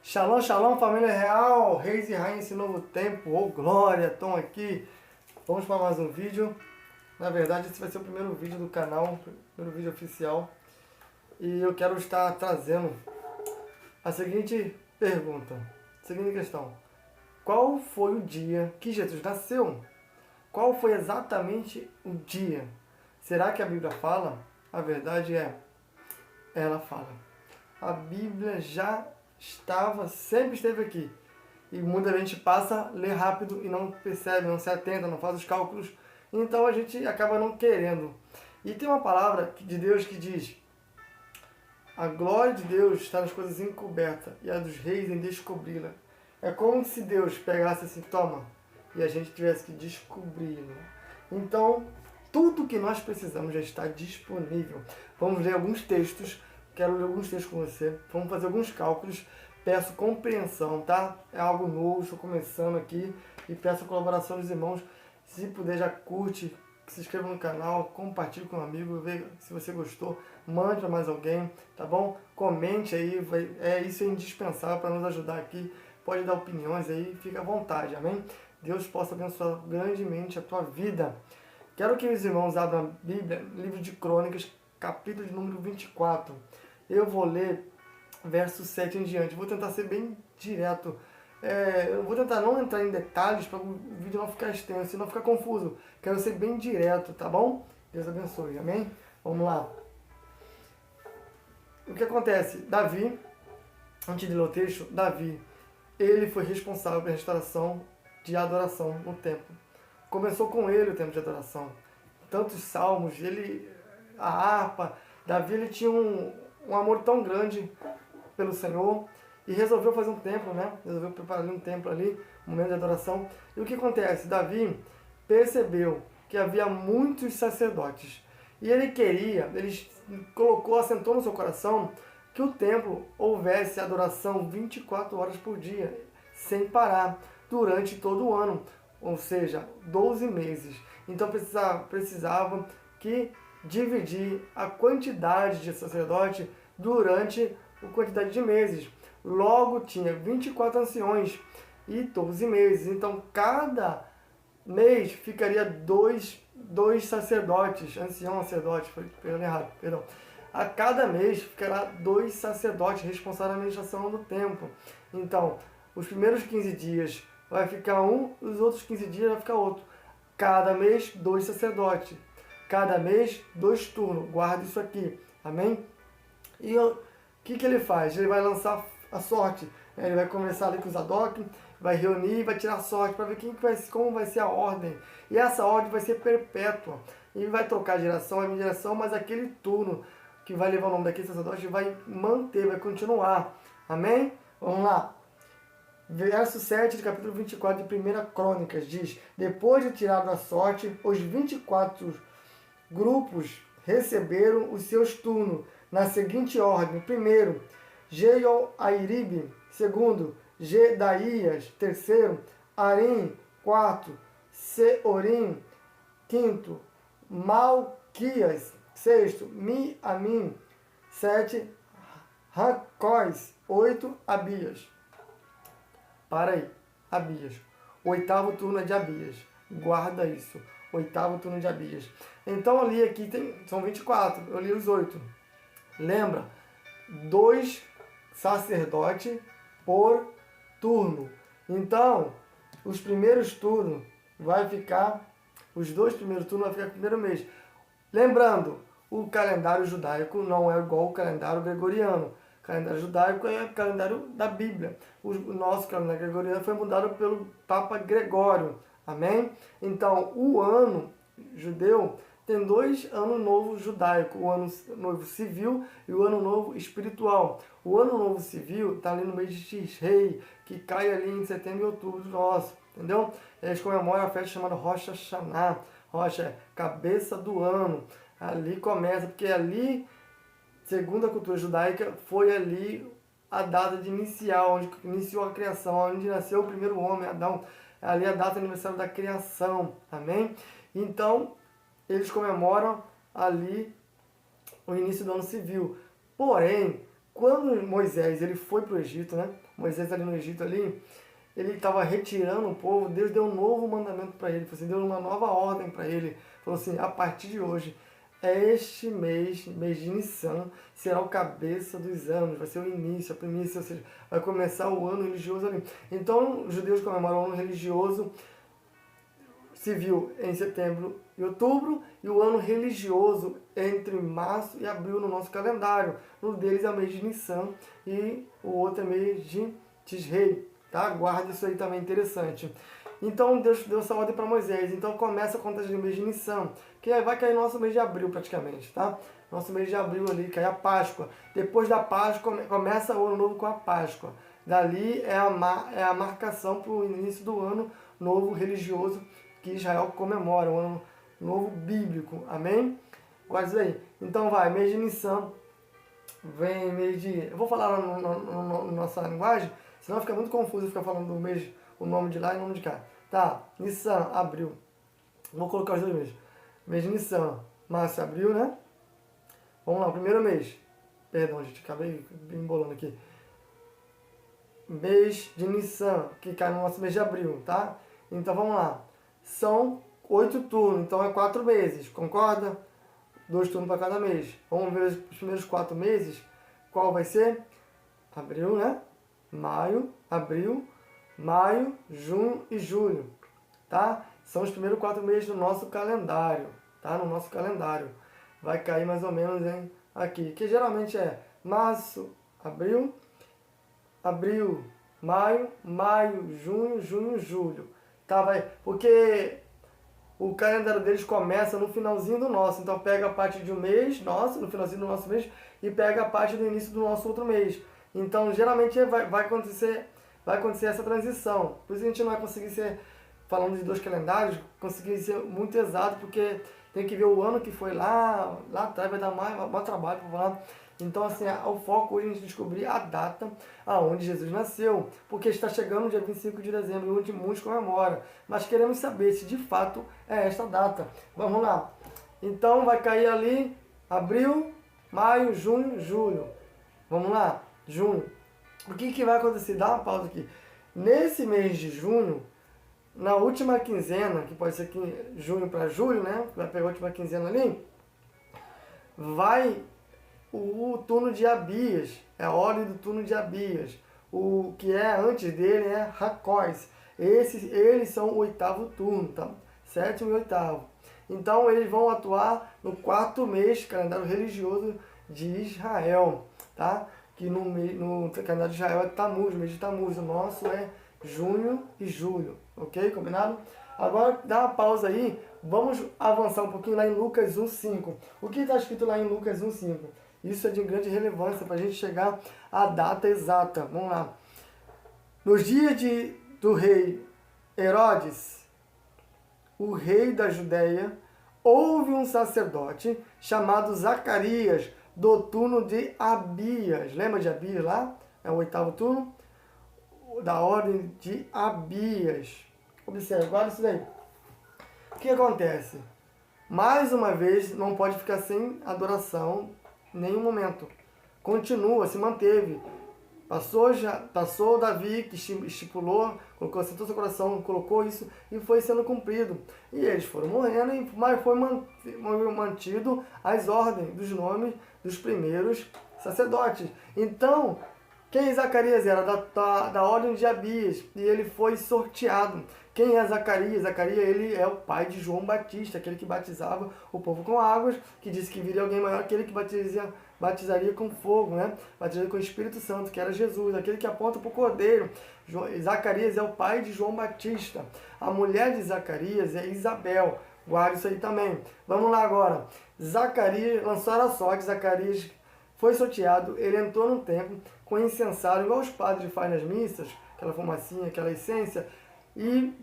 Shalom, shalom, família real, reis e rainhas nesse novo tempo, ô glória, estão aqui. Vamos para mais um vídeo. Na verdade, esse vai ser o primeiro vídeo do canal, o primeiro vídeo oficial. E eu quero estar trazendo a seguinte pergunta, a seguinte questão. Qual foi o dia que Jesus nasceu? Qual foi exatamente o dia? Será que a Bíblia fala? A verdade é, ela fala. A Bíblia já sempre esteve aqui. E muita gente passa a ler rápido e não percebe, não se atenta, não faz os cálculos. Então a gente acaba não querendo. E tem uma palavra de Deus que diz: a glória de Deus está nas coisas encobertas e a dos reis em descobri-la. É como se Deus pegasse assim, toma, e a gente tivesse que descobrir. Né? Então, tudo que nós precisamos já está disponível. Vamos ler alguns textos. Quero ler alguns textos com você. Vamos fazer alguns cálculos. Peço compreensão, tá? É algo novo, estou começando aqui. E peço a colaboração dos irmãos. Se puder, já curte, se inscreva no canal, compartilhe com um amigo, vê se você gostou, mande para mais alguém, tá bom? Comente aí, isso é indispensável para nos ajudar aqui. Pode dar opiniões aí, fica à vontade, amém? Deus possa abençoar grandemente a tua vida. Quero que os irmãos abram a Bíblia, livro de Crônicas, capítulo de número 24. Eu vou ler verso 7 em diante. Vou tentar ser bem direto. Eu vou tentar não entrar em detalhes para o vídeo não ficar extenso e não ficar confuso. Quero ser bem direto, tá bom? Deus abençoe, amém? Vamos lá. O que acontece? Davi, antes de ler o texto, Davi, ele foi responsável pela restauração de adoração no templo. Começou com ele o tempo de adoração. Tantos salmos, a harpa. Davi ele tinha um amor tão grande pelo Senhor e resolveu fazer um templo, né? Resolveu preparar um templo ali, um momento de adoração. E o que acontece? Davi percebeu que havia muitos sacerdotes e ele assentou no seu coração que o templo houvesse adoração 24 horas por dia, sem parar, durante todo o ano, ou seja, 12 meses. Então precisava que dividir a quantidade de sacerdote durante a quantidade de meses. Logo, tinha 24 anciões e 12 meses. Então, cada mês ficaria dois sacerdotes. Ancião, sacerdote, foi errado, perdão. A cada mês ficará 2 sacerdotes responsáveis pela administração do templo. Então, os primeiros 15 dias vai ficar um, os outros 15 dias vai ficar outro. Cada mês, 2 sacerdotes. Cada mês, 2 turnos. Guarda isso aqui. Amém? E o que ele faz? Ele vai lançar a sorte. Ele vai começar ali com os Zadok, vai reunir, vai tirar sorte para ver como vai ser a ordem. E essa ordem vai ser perpétua. Ele vai trocar geração em geração, mas aquele turno que vai levar o nome daquele sacerdote vai manter, vai continuar. Amém? Vamos lá. Verso 7 do capítulo 24 de 1 Crônicas diz: depois de tirado a sorte, os 24 grupos receberam os seus turnos na seguinte ordem: primeiro, Jeoairibe; segundo, Gedaías; terceiro, Arim; quarto, Seorim; quinto, Malquias; sexto, Miamim; sete, Racóis; oito, Abias. Para aí, Abias. O oitavo turno é de Abias. Guarda isso. Oitavo turno de Abias. Então eu li aqui, são 24, eu li os 8. Lembra? 2 sacerdotes por turno. Então, os primeiros turnos os 2 primeiros turnos vai ficar no primeiro mês. Lembrando, o calendário judaico não é igual ao calendário gregoriano. O calendário judaico é o calendário da Bíblia. O nosso calendário gregoriano foi mudado pelo Papa Gregório. Amém? Então, o ano judeu tem 2 anos novos judaicos, o ano novo civil e o ano novo espiritual. O ano novo civil está ali no mês de Tishrei, que cai ali em setembro e outubro nosso, entendeu? Eles comemoram a festa chamada Rosh Hashanah. Rosh é cabeça do ano. Ali começa, porque ali, segundo a cultura judaica, foi ali a data de inicial, onde iniciou a criação, onde nasceu o primeiro homem, Adão. Ali a data de aniversário da criação, amém? Então, eles comemoram ali o início do ano civil. Porém, quando Moisés ele foi para o Egito, né? Moisés ali no Egito ali, ele estava retirando o povo, Deus deu um novo mandamento para ele, assim, deu uma nova ordem para ele. Falou assim, a partir de hoje, este mês de Nissan, será o cabeça dos anos, vai ser o início, a primícia, ou seja, vai começar o ano religioso ali. Então, os judeus comemoram o ano religioso civil em setembro e outubro, e o ano religioso entre março e abril no nosso calendário. Um deles é o mês de Nissan e o outro é mês de Tisrei. Tá? Guarda isso aí também, interessante. Então Deus deu essa ordem para Moisés. Então começa a contagem do mês de Nissan, que aí vai cair nosso mês de abril praticamente, tá? Nosso mês de abril ali, cai a Páscoa. Depois da Páscoa, começa o ano novo com a Páscoa. Dali é a marcação para o início do ano novo religioso que Israel comemora, o ano novo bíblico. Amém? Guarda isso aí. Então vai, mês de Nissan, vem mês de... Eu vou falar na nossa linguagem, senão fica muito confuso ficar falando do mês, o nome de lá e o nome de cá. Tá, Nissan, abril. Vou colocar os dois meses. Mês de Nissan, março e abril, né? Vamos lá, o primeiro mês. Perdão, gente, acabei me embolando aqui. Mês de Nissan, que cai no nosso mês de abril, tá? Então vamos lá. São 8 turnos, então é 4 meses, concorda? 2 turnos para cada mês. Vamos ver os primeiros 4 meses. Qual vai ser? Abril, né? Abril, maio, junho e julho, tá? São os primeiros 4 meses do nosso calendário, tá? No nosso calendário. Vai cair mais ou menos aqui, que geralmente é março, abril, maio, junho, julho. Tá, porque o calendário deles começa no finalzinho do nosso. Então pega a parte de um mês nosso, no finalzinho do nosso mês, e pega a parte do início do nosso outro mês. Então geralmente vai acontecer essa transição. Por isso a gente não vai conseguir ser, falando de 2 calendários, conseguir ser muito exato, porque tem que ver o ano que foi lá atrás, vai dar mais trabalho para falar. Então, assim, o foco hoje é a gente descobrir a data aonde Jesus nasceu, porque está chegando o dia 25 de dezembro, onde muitos comemoram. Mas queremos saber se de fato é esta data. Vamos lá. Então, vai cair ali abril, maio, junho, julho. Vamos lá? Junho. O que vai acontecer? Dá uma pausa aqui. Nesse mês de junho, na última quinzena, que pode ser junho para julho, né? Vai pegar a última quinzena ali. Vai o turno de Abias, é a ordem do turno de Abias. O que é antes dele é Racóis. Eles são o 8º turno, tá? 7º e 8º. Então eles vão atuar no 4º mês, calendário religioso de Israel, tá? Que no calendário de Israel é Tammuz, mês de Tammuz. O nosso é junho e julho, ok? Combinado? Agora dá uma pausa aí, vamos avançar um pouquinho lá em Lucas 1:5. O que está escrito lá em Lucas 1:5? Isso é de grande relevância para a gente chegar à data exata. Vamos lá. Nos dias do rei Herodes, o rei da Judéia, houve um sacerdote chamado Zacarias, do turno de Abias. Lembra de Abias lá? É o 8º turno? Da ordem de Abias. Observe, guarda isso daí. O que acontece? Mais uma vez, não pode ficar sem adoração em nenhum momento. Continua, se manteve. Passou Davi, que estipulou, colocou assim todo o seu coração, colocou isso e foi sendo cumprido. E eles foram morrendo, mas foi mantido as ordens dos nomes dos primeiros sacerdotes. Então, quem Zacarias era? Da ordem de Abias, e ele foi sorteado. Quem é Zacarias? Zacarias, ele é o pai de João Batista, aquele que batizava o povo com águas, que disse que viria alguém maior, aquele que batizaria com fogo, né? Batizaria com o Espírito Santo, que era Jesus, aquele que aponta para o Cordeiro. Zacarias é o pai de João Batista. A mulher de Zacarias é Isabel. Guarde isso aí também. Vamos lá agora. Zacarias, lançaram a sorte, Zacarias foi sorteado, ele entrou no templo com incensário, igual os padres fazem nas missas, aquela fumacinha, aquela essência, e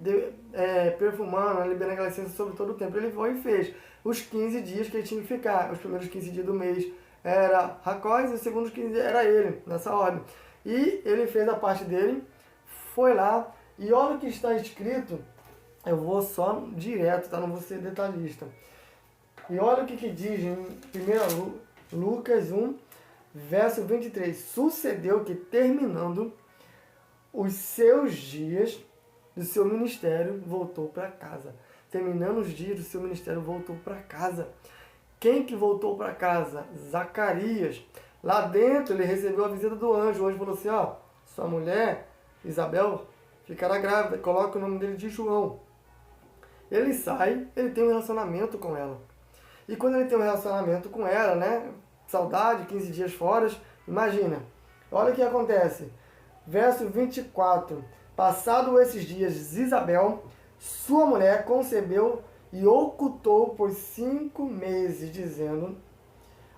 perfumando, liberando aquela essência sobre todo o templo. Ele foi e fez os 15 dias que ele tinha que ficar. Os primeiros 15 dias do mês era Racóis e os segundos 15 dias era ele, nessa ordem. E ele fez a parte dele, foi lá, e olha o que está escrito, eu vou só direto, tá? Não vou ser detalhista. E olha o que diz em 1 Lucas 1, Verso 23. Sucedeu que, terminando os seus dias do seu ministério, voltou para casa. Terminando os dias do seu ministério, voltou para casa. Quem que voltou para casa? Zacarias. Lá dentro ele recebeu a visita do anjo. O anjo falou assim, ó, sua mulher, Isabel, ficará grávida. Coloca o nome dele de João. Ele sai, ele tem um relacionamento com ela. E quando ele tem um relacionamento com ela, né? Saudade, 15 dias fora, imagina. Olha o que acontece. Verso 24. Passado esses dias, Isabel, sua mulher, concebeu e ocultou por 5 meses, dizendo,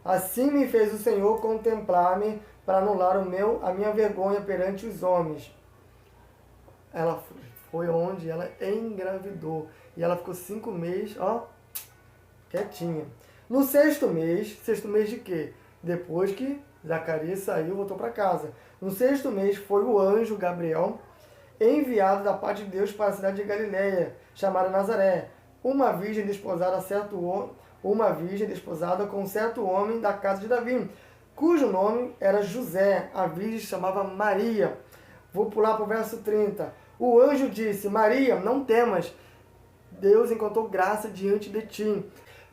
assim me fez o Senhor contemplar-me para anular a minha vergonha perante os homens. Ela foi onde ela engravidou. E ela ficou 5 meses, ó, quietinha. No sexto mês de quê? Depois que Zacarias saiu, voltou para casa. No sexto mês foi o anjo Gabriel, enviado da parte de Deus para a cidade de Galiléia, chamada Nazaré, uma virgem desposada com um certo homem da casa de Davi, cujo nome era José. A virgem se chamava Maria. Vou pular para o verso 30. O anjo disse, Maria, não temas, Deus encontrou graça diante de ti.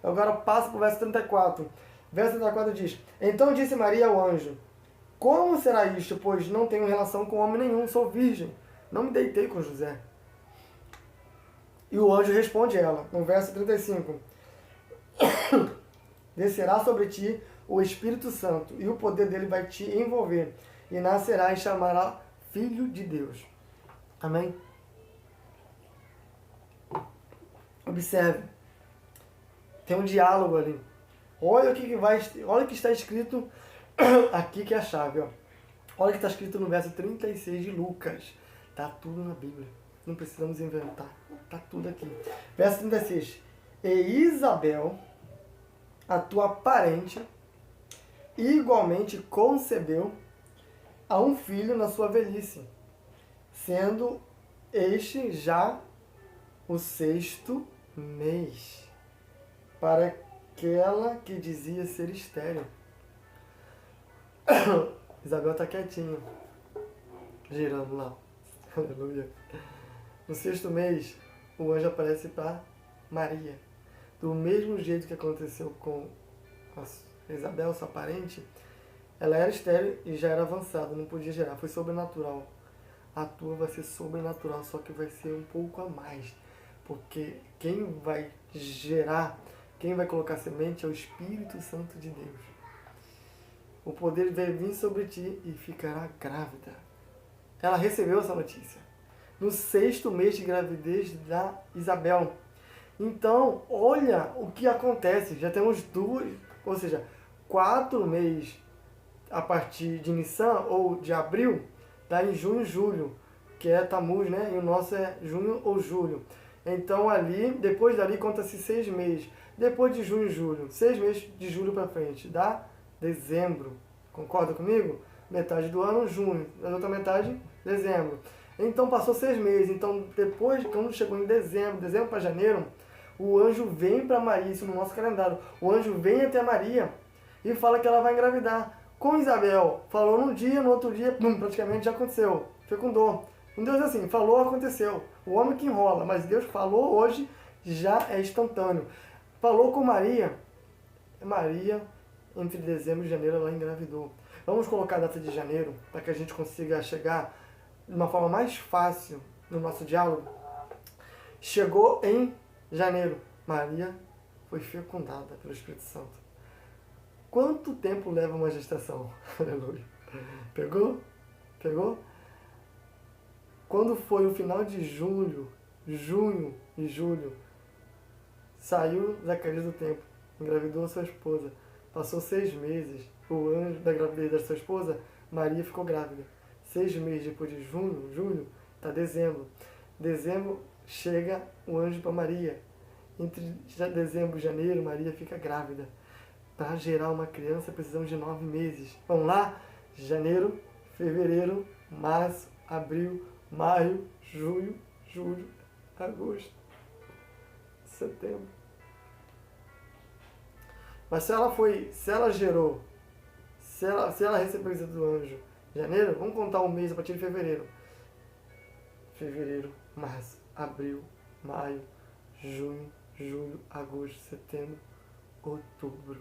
Agora passa para o verso 34. Verso 34 diz, então disse Maria ao anjo, como será isto, pois não tenho relação com homem nenhum, sou virgem, não me deitei com José. E o anjo responde a ela, no verso 35, descerá sobre ti o Espírito Santo, e o poder dele vai te envolver, e nascerá e chamará Filho de Deus. Amém? Observe, tem um diálogo ali. Olha o que está escrito aqui, que é a chave. Ó. Olha o que está escrito no verso 36 de Lucas. Está tudo na Bíblia. Não precisamos inventar. Está tudo aqui. Verso 36. E Isabel, a tua parente, igualmente concebeu a um filho na sua velhice, sendo este já o 6º mês, para aquela que dizia ser estéril. Isabel está quietinha, girando lá. Aleluia. No 6º mês, o anjo aparece para Maria. Do mesmo jeito que aconteceu com Isabel, sua parente, ela era estéril e já era avançada, não podia gerar, foi sobrenatural. A tua vai ser sobrenatural, só que vai ser um pouco a mais. Porque quem vai gerar, quem vai colocar semente é o Espírito Santo de Deus. O poder vai vir sobre ti e ficará grávida. Ela recebeu essa notícia no 6º mês de gravidez da Isabel. Então, olha o que acontece. Já temos 4 meses a partir de Nissan ou de abril, dá em junho e julho, que é Tammuz, né? E o nosso é junho ou julho. Então ali, depois dali conta-se 6 meses. Depois de junho e julho, 6 meses de julho para frente, dá dezembro. Concorda comigo? Metade do ano, junho. A outra metade, dezembro. Então passou 6 meses. Então depois, quando chegou em dezembro para janeiro, o anjo vem para Maria, isso no nosso calendário. O anjo vem até Maria e fala que ela vai engravidar. Com Isabel, falou num dia, no outro dia, praticamente já aconteceu. Fecundou. Com Deus é assim, falou, aconteceu. O homem que enrola, mas Deus falou hoje, já é instantâneo. Falou com Maria, entre dezembro e janeiro, ela engravidou. Vamos colocar a data de janeiro, para que a gente consiga chegar de uma forma mais fácil no nosso diálogo. Chegou em janeiro, Maria foi fecundada pelo Espírito Santo. Quanto tempo leva uma gestação? Aleluia. Pegou? Pegou? Quando foi o final de junho e julho, saiu Zacarias do templo, engravidou a sua esposa. Passou 6 meses, o anjo da gravidez da sua esposa, Maria ficou grávida. 6 meses depois de julho, está dezembro. Dezembro chega o anjo para Maria. Entre dezembro e janeiro, Maria fica grávida. Para gerar uma criança precisamos de 9 meses. Vamos lá? Janeiro, fevereiro, março, abril, maio, junho, julho, agosto, setembro. Mas se ela gerou se ela recebeu a visita do anjo em janeiro, vamos contar um mês a partir de fevereiro. Fevereiro, março, abril, maio, junho, julho, agosto, setembro, outubro.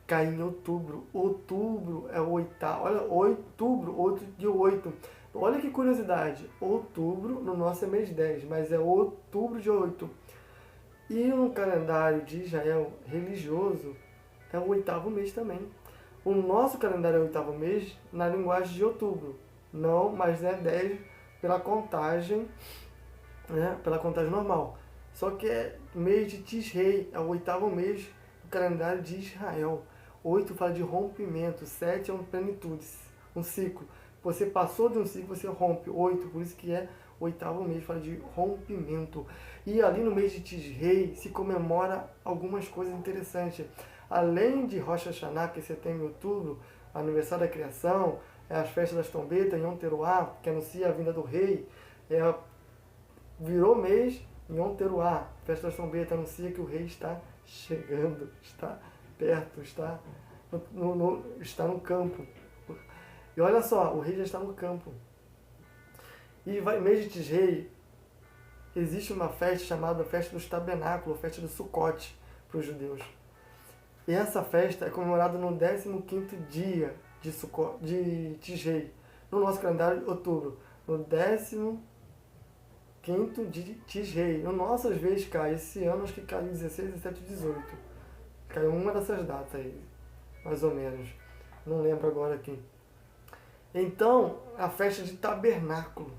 Cai em outubro. Outubro é o oitavo. Olha, outubro, 8 de 8. Olha que curiosidade. Outubro, no nosso é mês 10, mas é outubro de 8. E no calendário de Israel religioso, é o oitavo mês também. O nosso calendário é o oitavo mês na linguagem de outubro. Não, mas é 10 pela contagem, né, pela contagem normal. Só que é mês de Tisrei, é o oitavo mês do calendário de Israel. 8 fala de rompimento, 7 é uma plenitude, um ciclo. Você passou de um ciclo, você rompe. 8, por isso que é o oitavo mês, fala de rompimento. E ali no mês de Tisrei se comemora algumas coisas interessantes. Além de Rosh Hashanah, que é setembro e outubro, aniversário da criação, as festas das trombetas, Yom Teruah, que anuncia a vinda do rei, virou mês Yom Teruah, festa das trombetas, anuncia que o rei está chegando, está perto, está no campo. E olha só, o rei já está no campo. E mês de Tisrei, existe uma festa chamada Festa dos Tabernáculos, Festa do Sucote, para os judeus. E essa festa é comemorada no 15º dia de Tisrei, no nosso calendário, outubro. No 15º de Tisrei. No nosso, às vezes, cai. Esse ano, acho que caiu 16, 17 e 18. Caiu uma dessas datas aí, mais ou menos. Não lembro agora aqui. Então, a festa de tabernáculo.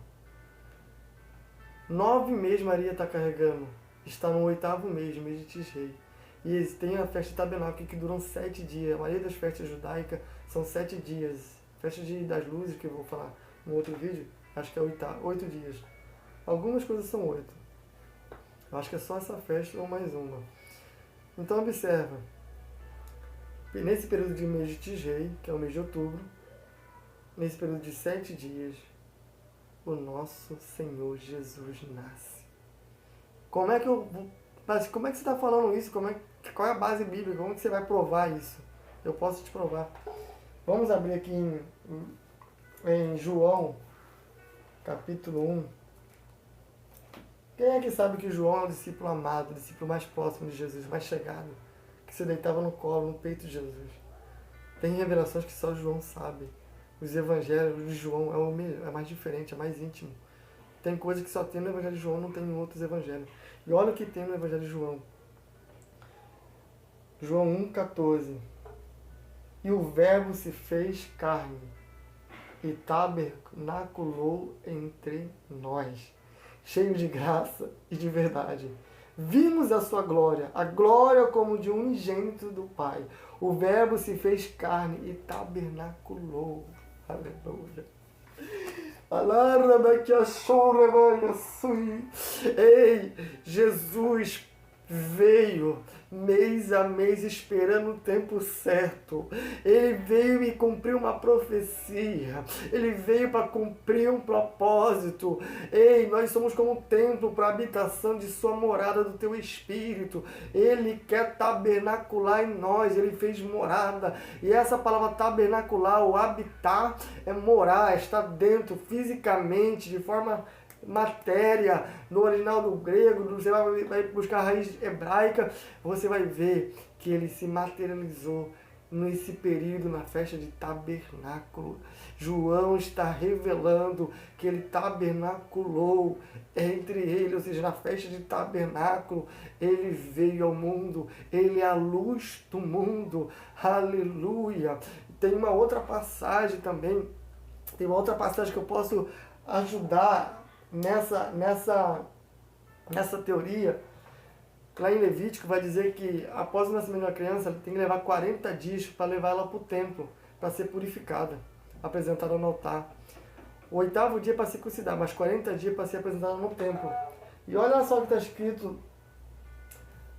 9 meses Maria está carregando. Está no 8º mês de Tisrei. E tem a festa de tabernáculo que duram 7 dias. A maioria das festas judaicas são 7 dias. Festa das luzes, que eu vou falar em outro vídeo, acho que é 8 dias. Algumas coisas são 8. Eu acho que é só essa festa ou mais uma. Então observa. Nesse período de mês de Tisrei, que é o mês de outubro, nesse período de 7 dias, o nosso Senhor Jesus nasce. Como é que você está falando isso? Qual é a base bíblica? Como que você vai provar isso? Eu posso te provar. Vamos abrir aqui em João, capítulo 1. Quem é que sabe que João é o discípulo amado, o discípulo mais próximo de Jesus, mais chegado, que se deitava no colo, no peito de Jesus? Tem revelações que só João sabe. Os evangelhos de João é mais diferente, é mais íntimo. Tem coisa que só tem no evangelho de João, não tem em outros evangelhos. E olha o que tem no evangelho de João. João 1,14. E o verbo se fez carne e tabernaculou entre nós, cheio de graça e de verdade. Vimos a sua glória, a glória como de um unigênito do Pai. O verbo se fez carne e tabernaculou. Aleluia. Ei, Jesus veio mês a mês esperando o tempo certo. Ele veio e cumpriu uma profecia. Ele veio para cumprir um propósito. Ei, nós somos como um templo para a habitação de sua morada do teu Espírito. Ele quer tabernacular em nós. Ele fez morada. E essa palavra tabernacular, o habitar, é morar, estar dentro fisicamente, de forma matéria, no original do grego. Você vai buscar a raiz hebraica, você vai ver que ele se materializou nesse período, na festa de tabernáculo. João está revelando que ele tabernaculou entre eles, ou seja, na festa de tabernáculo, ele veio ao mundo, ele é a luz do mundo. Aleluia! Tem uma outra passagem também, que eu posso ajudar nessa teoria. Lá em Levítico vai dizer que após o nascimento da criança, tem que levar 40 dias para levar ela para o templo, para ser purificada, apresentada no altar. O 8º dia para circuncidar, mas 40 dias para ser apresentada no templo. E olha só o que está escrito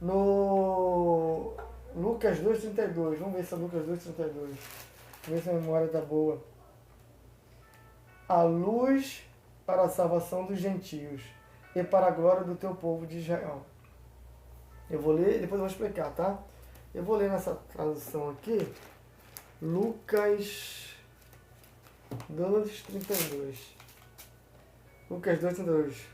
no Lucas 2,32. Vamos ver se é Lucas 2,32. Vamos ver se a memória está boa. A luz para a salvação dos gentios e para a glória do teu povo de Israel. Eu vou ler, depois eu vou explicar, tá? Eu vou ler nessa tradução aqui, Lucas 2:32. Lucas 2:32.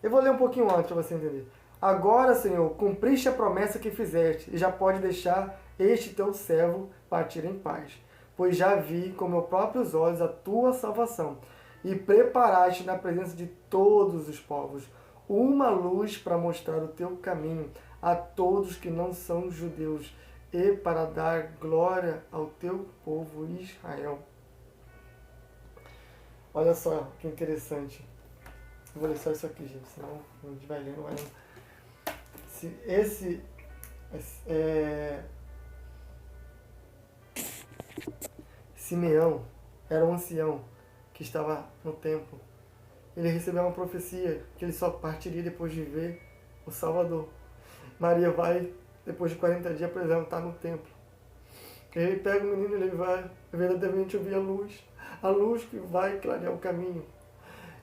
Eu vou ler um pouquinho antes para você entender. Agora, Senhor, cumpriste a promessa que fizeste, e já pode deixar este teu servo partir em paz. Pois já vi com meus próprios olhos a tua salvação, e preparaste na presença de todos os povos uma luz para mostrar o teu caminho a todos que não são judeus, e para dar glória ao teu povo Israel. Olha só que interessante. Vou ler só isso aqui, gente, senão a gente vai lendo, vai lendo. Simeão era um ancião que estava no templo. Ele recebeu uma profecia que ele só partiria depois de ver o Salvador. Maria vai, depois de 40 dias, por exemplo, estar no templo. Ele pega o menino e ele vai verdadeiramente ouvir a luz que vai clarear o caminho.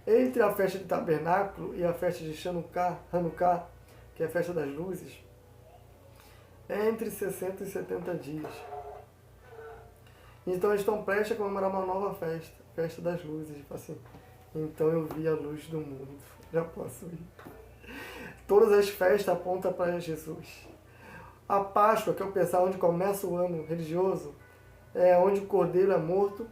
Entre a festa de tabernáculo e a festa de Hanukkah, que é a festa das luzes, é entre 60 e 70 dias. Então eles estão prestes a comemorar uma nova festa, festa das luzes. Assim, então eu vi a luz do mundo. Já posso ir. Todas as festas apontam para Jesus. A Páscoa, que é o pensar onde começa o ano religioso, é onde o cordeiro é morto.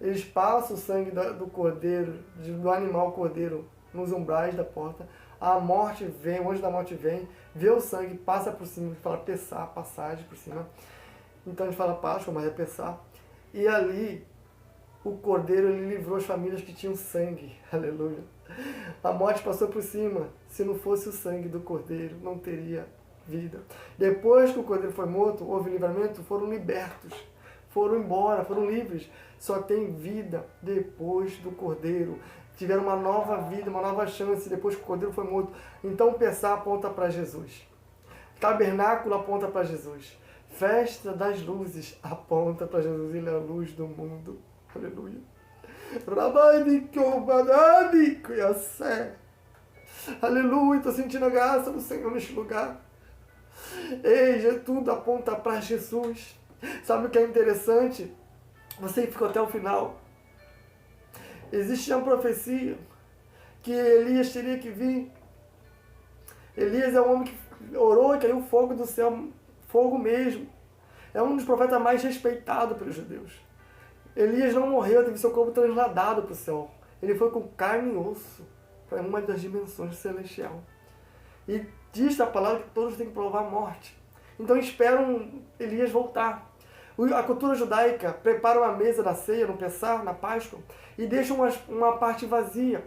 Eles passam o sangue do cordeiro, do animal cordeiro, nos umbrais da porta. A morte vem, o anjo da morte vem, vê o sangue, passa por cima, a gente fala Pessá, passagem por cima. Então a gente fala Páscoa, mas é Pessá. E ali, o cordeiro ele livrou as famílias que tinham sangue. Aleluia. A morte passou por cima. Se não fosse o sangue do cordeiro, não teria vida. Depois que o cordeiro foi morto, houve livramento, foram libertos. Foram embora, foram livres. Só tem vida depois do cordeiro. Tiveram uma nova vida, uma nova chance depois que o cordeiro foi morto. Então o Pessá aponta para Jesus. Tabernáculo aponta para Jesus. Festa das luzes aponta para Jesus. Ele é a luz do mundo. Aleluia. Aleluia. Estou sentindo a graça do Senhor neste lugar. Ei, tudo aponta para Jesus. Sabe o que é interessante? Você ficou até o final. Existe uma profecia que Elias teria que vir. Elias é um homem que orou e caiu fogo do céu, fogo mesmo. É um dos profetas mais respeitados pelos judeus. Elias não morreu, teve seu corpo trasladado para o céu. Ele foi com carne e osso para uma das dimensões celestial. E diz a palavra que todos têm que provar a morte. Então esperam Elias voltar. A cultura judaica prepara uma mesa da ceia, no Pessah, na Páscoa, e deixa uma parte vazia,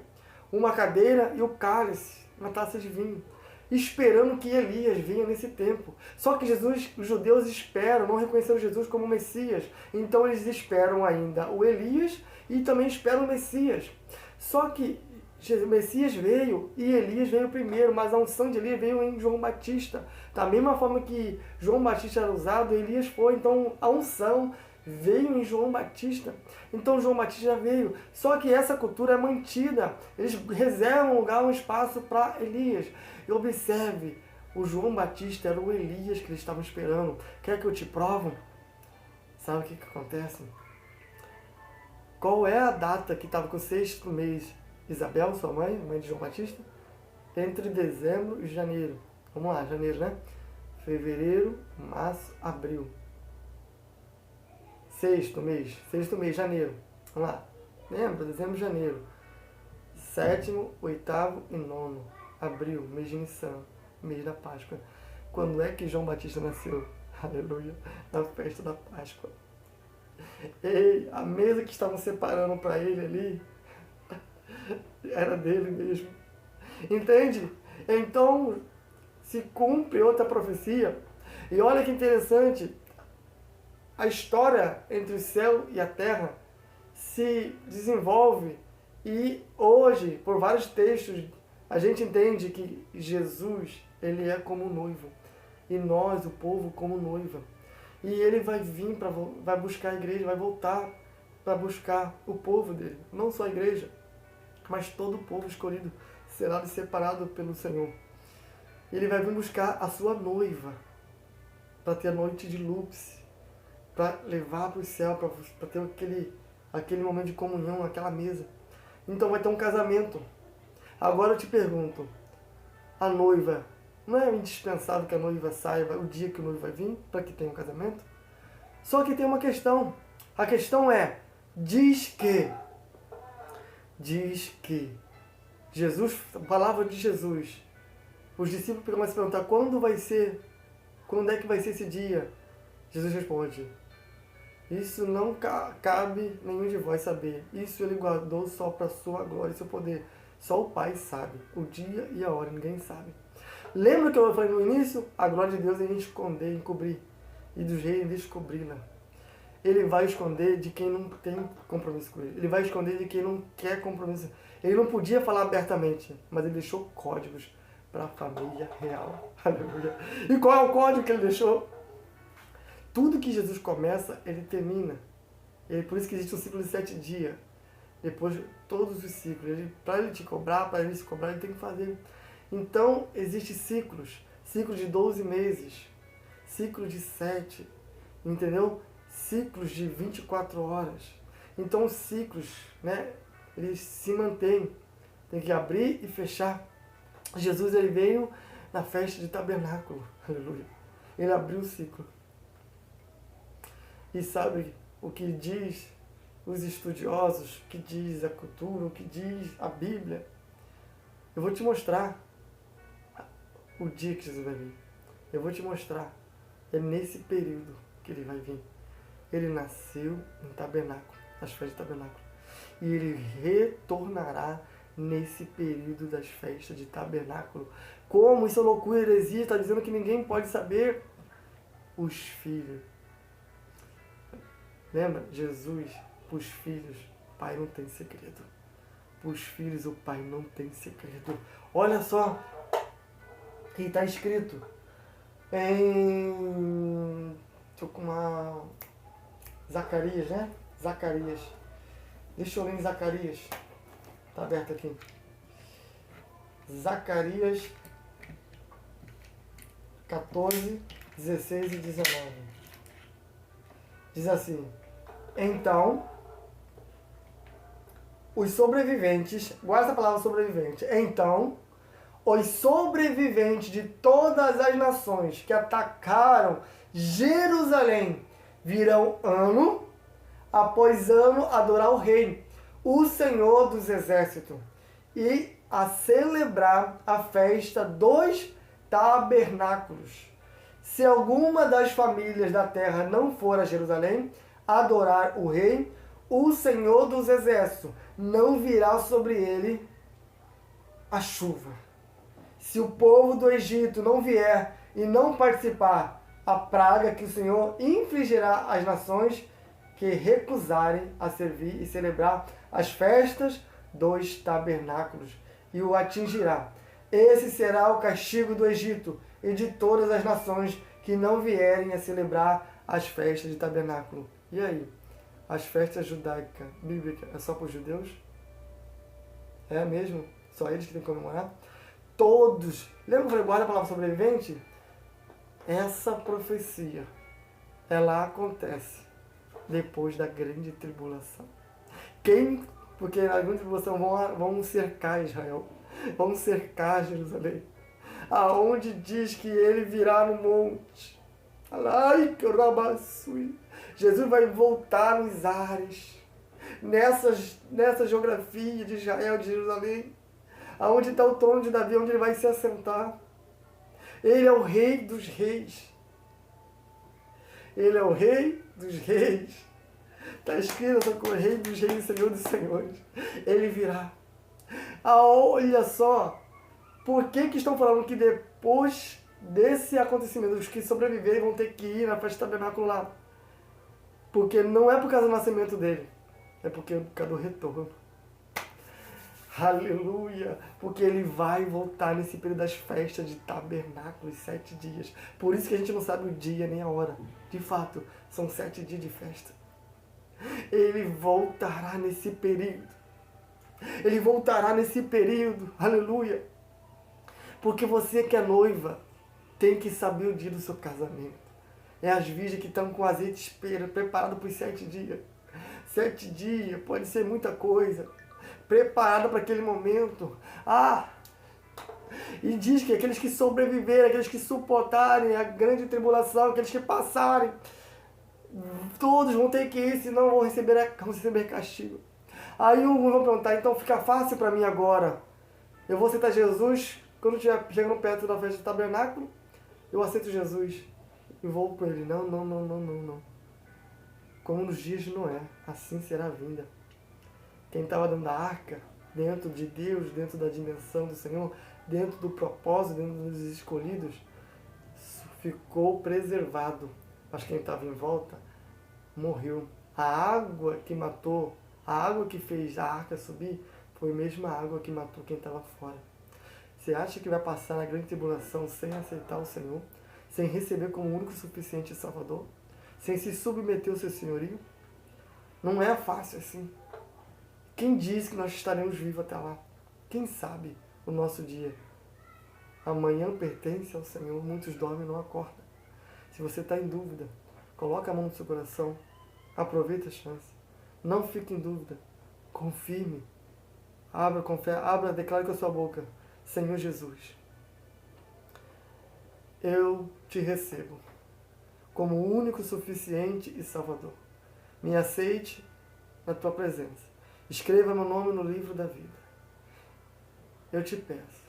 uma cadeira e o cálice, uma taça de vinho, esperando que Elias venha nesse tempo. Só que os judeus esperam, não reconheceram Jesus como Messias, então eles esperam ainda o Elias e também esperam o Messias. Só que o Messias veio e Elias veio primeiro, mas a unção de Elias veio em João Batista. Da mesma forma que João Batista era usado, Elias foi. Então a unção veio em João Batista. Então João Batista veio. Só que essa cultura é mantida. Eles reservam um lugar, um espaço para Elias. E observe, o João Batista era o Elias que eles estavam esperando. Quer que eu te provo? Sabe o que acontece? Qual é a data que estava com o 6º mês? Isabel, sua mãe de João Batista, entre dezembro e janeiro. Vamos lá, janeiro, né? Fevereiro, março, abril. 6º mês, janeiro. Vamos lá. Lembra? Dezembro e janeiro. 7º, 8º e 9º. Abril, mês de Nissan, mês da Páscoa. Quando é que João Batista nasceu? Aleluia. Na festa da Páscoa. Ei, a mesa que estavam separando para ele ali era dele mesmo. Entende? Então se cumpre outra profecia. E olha que interessante, a história entre o céu e a terra se desenvolve e hoje, por vários textos, a gente entende que Jesus, ele é como noivo e nós, o povo, como noiva. E ele vai vir, vai buscar a igreja, vai voltar para buscar o povo dele, não só a igreja, mas todo o povo escolhido será separado pelo Senhor. Ele vai vir buscar a sua noiva, para ter a noite de núpcias. para levar para o céu, para ter aquele momento de comunhão, aquela mesa. Então vai ter um casamento. Agora eu te pergunto, a noiva, não é indispensável que a noiva saiba o dia que o noivo vai vir para que tenha um casamento? Só que tem uma questão. A questão é, diz que Jesus, a palavra de Jesus, os discípulos começam a se perguntar quando é que vai ser esse dia? Jesus responde, isso não cabe nenhum de vós saber, isso ele guardou só para a sua glória e seu poder. Só o Pai sabe, o dia e a hora, ninguém sabe. Lembra que eu falei no início? A glória de Deus é em esconder, encobrir, e dos reis em descobri-la. Ele vai esconder de quem não tem compromisso com ele. Ele vai esconder de quem não quer compromisso. Ele não podia falar abertamente, mas ele deixou códigos para a família real. Aleluia. E qual é o código que ele deixou? Tudo que Jesus começa, ele termina. Por isso que existe um ciclo de 7 dias. Depois, todos os ciclos. Para ele te cobrar, para ele se cobrar, ele tem que fazer. Então, existem ciclos. Ciclos de 12 meses. Ciclos de 7. Entendeu? Ciclos de 24 horas. Então, os ciclos, né, eles se mantêm. Tem que abrir e fechar. Jesus, ele veio na festa de tabernáculo. Aleluia. Ele abriu o ciclo. E sabe o que diz os estudiosos, o que diz a cultura, o que diz a Bíblia? Eu vou te mostrar o dia que Jesus vai vir. Eu vou te mostrar. É nesse período que ele vai vir. Ele nasceu em tabernáculo, nas festas de tabernáculo. E ele retornará nesse período das festas de tabernáculo. Como isso é loucura, heresia, está dizendo que ninguém pode saber. Os filhos. Lembra? Jesus, para os filhos, o Pai não tem segredo. Para os filhos, o Pai não tem segredo. Olha só que está escrito em... Estou com uma... Zacarias, né? Zacarias. Deixa eu ler em Zacarias. Está aberto aqui. Zacarias 14, 16 e 19. Diz assim: então, os sobreviventes, guarda a palavra sobrevivente. Então, os sobreviventes de todas as nações que atacaram Jerusalém virão ano após ano adorar o Rei, o Senhor dos Exércitos, e a celebrar a festa dos tabernáculos. Se alguma das famílias da terra não for a Jerusalém adorar o Rei, o Senhor dos Exércitos, não virá sobre ele a chuva. Se o povo do Egito não vier e não participar a praga que o Senhor infligirá às nações que recusarem a servir e celebrar as festas dos tabernáculos, e o atingirá. Esse será o castigo do Egito e de todas as nações que não vierem a celebrar as festas de tabernáculo. E aí? As festas judaicas, bíblicas, é só para os judeus? É mesmo? Só eles que têm que comemorar? Todos. Lembra que eu falei, guarda a palavra sobrevivente? Essa profecia, ela acontece depois da grande tribulação. Porque na grande tribulação vão cercar Israel, vão cercar Jerusalém, aonde diz que ele virá no monte. Ai, que rabaçui. Jesus vai voltar nos ares, nessa geografia de Israel, de Jerusalém, aonde está o trono de Davi, onde ele vai se assentar. Ele é o Rei dos Reis. Ele é o Rei dos Reis. Está escrito essa coisa, Rei dos Reis e Senhor dos Senhores. Ele virá. Olha só, por que estão falando que depois desse acontecimento, os que sobreviverem vão ter que ir na festa do tabernáculo lá? Porque não é por causa do nascimento dele, é por causa do retorno. Aleluia! Porque ele vai voltar nesse período das festas de tabernáculos, 7 dias. Por isso que a gente não sabe o dia nem a hora. De fato, são 7 dias de festa. Ele voltará nesse período. Ele voltará nesse período. Aleluia! Porque você que é noiva, tem que saber o dia do seu casamento. É as virgens que estão com azeite preparado por 7 dias. 7 dias, pode ser muita coisa. Preparado para aquele momento. E diz que aqueles que sobreviverem, aqueles que suportarem a grande tribulação, aqueles que passarem, todos vão ter que ir, senão vão receber castigo. Aí alguns vão perguntar, então fica fácil para mim agora. Eu vou aceitar Jesus, quando estiver chegando perto da festa do tabernáculo, eu aceito Jesus e vou com ele. Não, não, não, não, não, não. Como nos dias de Noé, assim será a vinda. Quem estava dentro da arca, dentro de Deus, dentro da dimensão do Senhor, dentro do propósito, dentro dos escolhidos, ficou preservado. Mas quem estava em volta morreu. A água que matou, a água que fez a arca subir, foi a mesma água que matou quem estava fora. Você acha que vai passar na grande tribulação sem aceitar o Senhor? Sem receber como único suficiente Salvador? Sem se submeter ao seu senhorio? Não é fácil assim. Quem diz que nós estaremos vivos até lá? Quem sabe o nosso dia? Amanhã pertence ao Senhor, muitos dormem e não acordam. Se você está em dúvida, coloque a mão no seu coração, aproveite a chance. Não fique em dúvida, confirme, abra, declare com a sua boca, Senhor Jesus, eu te recebo como o único suficiente e Salvador. Me aceite na tua presença. Escreva meu nome no livro da vida. Eu te peço.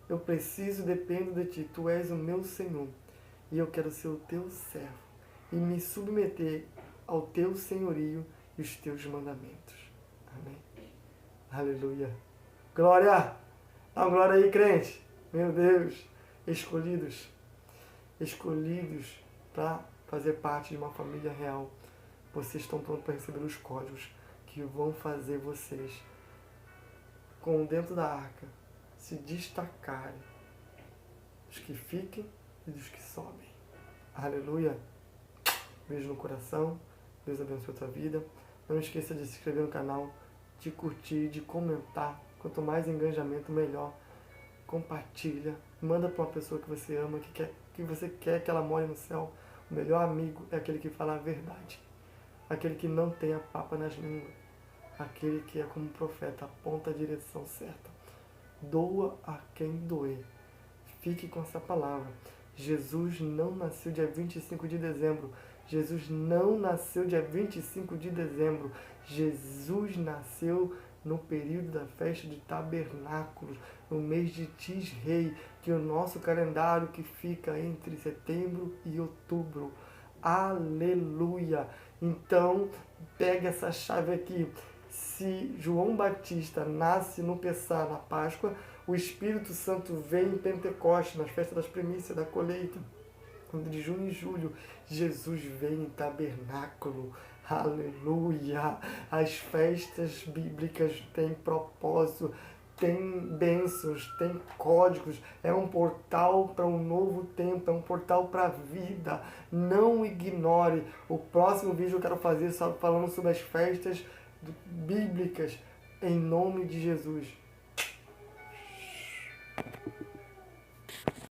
Eu preciso e dependo de ti. Tu és o meu Senhor. E eu quero ser o teu servo. E me submeter ao teu senhorio e os teus mandamentos. Amém. Aleluia. Glória! Dá uma glória aí, crente. Meu Deus. Escolhidos. Escolhidos para fazer parte de uma família real. Vocês estão prontos para receber os códigos que vão fazer vocês, com dentro da arca, se destacarem. Os que fiquem e dos que sobem. Aleluia. Beijo no coração. Deus abençoe a tua vida. Não esqueça de se inscrever no canal, de curtir, de comentar. Quanto mais engajamento, melhor. Compartilha. Manda para uma pessoa que você ama, que você quer que ela more no céu. O melhor amigo é aquele que fala a verdade. Aquele que não tem a papa nas línguas. Aquele que é como profeta, aponta a direção certa. Doa a quem doer. Fique com essa palavra. Jesus não nasceu dia 25 de dezembro. Jesus não nasceu dia 25 de dezembro. Jesus nasceu no período da festa de tabernáculos, no mês de Tisrei, que é o nosso calendário que fica entre setembro e outubro. Aleluia! Então, pega essa chave aqui. Se João Batista nasce no Pessah, na Páscoa, o Espírito Santo vem em Pentecostes, nas festas das primícias, da colheita, de junho e julho. Jesus vem em tabernáculo. Aleluia! As festas bíblicas têm propósito, tem bênçãos, tem códigos, é um portal para um novo tempo, é um portal para a vida. Não ignore. O próximo vídeo eu quero fazer falando sobre as festas bíblicas, em nome de Jesus.